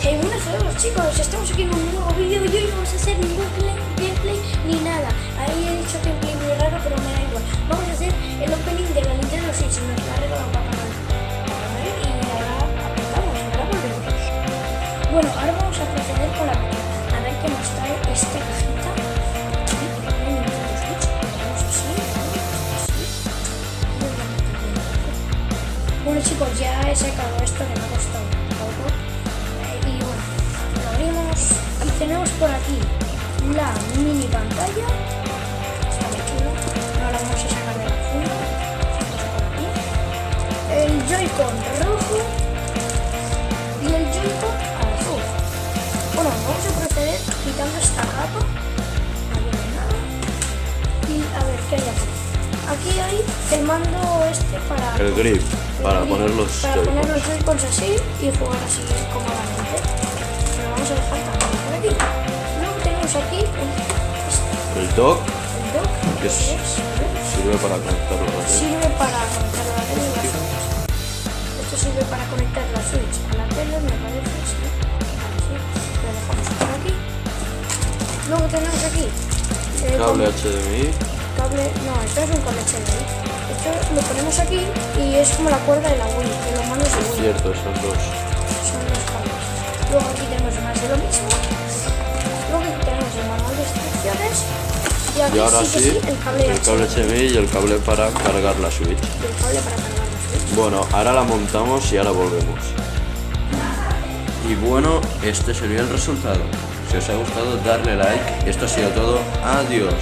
Buenas a todos chicos, estamos aquí en un nuevo vídeo y hoy no vamos a hacer ningún gameplay ni nada. Ahí he dicho gameplay muy raro, pero me da igual. Vamos a hacer el opening de la Nintendo Switch, nos la ha regalado Papá Noel. Y ahora apretamos, ahora volvemos. Bueno, ahora vamos a proceder con la máquina. A ver qué nos trae esta cajita. Bueno chicos, ya he sacado esto que me ha costado un poco. Y bueno, lo abrimos y tenemos por aquí la mini pantalla. Está muy chulo. Ahora vamos a sacar de la funda. El Joy-Con rojo y el Joy-Con azul. Bueno, vamos a proceder quitando esta capa. Ahí no hay nada. Y a ver qué hay aquí. Aquí hay el mando este para... El grip, para poner los Joy-Cons así y jugar así cómodamente. Lo vamos a dejar también por aquí. Luego tenemos aquí el dock, el dock, que sirve para conectar la batería. sirve para conectar la tele y la Switch. Esto sirve para conectar la Switch a la tele, me parece, sí. Así, lo dejamos por aquí. Luego tenemos aquí el Cable HDMI. no, esto es un cable HDMI. Esto lo ponemos aquí y es como la cuerda de la Wii, de los manos de Wii. Cierto, son dos. Son los cables. Luego aquí tenemos más de lo mismo. Luego aquí tenemos el manual de instrucciones. Y aquí Y ahora sí, el cable HDMI y el cable para cargar la Switch. Y el cable para cargar la Switch. Bueno, ahora la montamos y ahora volvemos. Y bueno, este sería el resultado. Si os ha gustado, darle like. Esto ha sido todo. Adiós.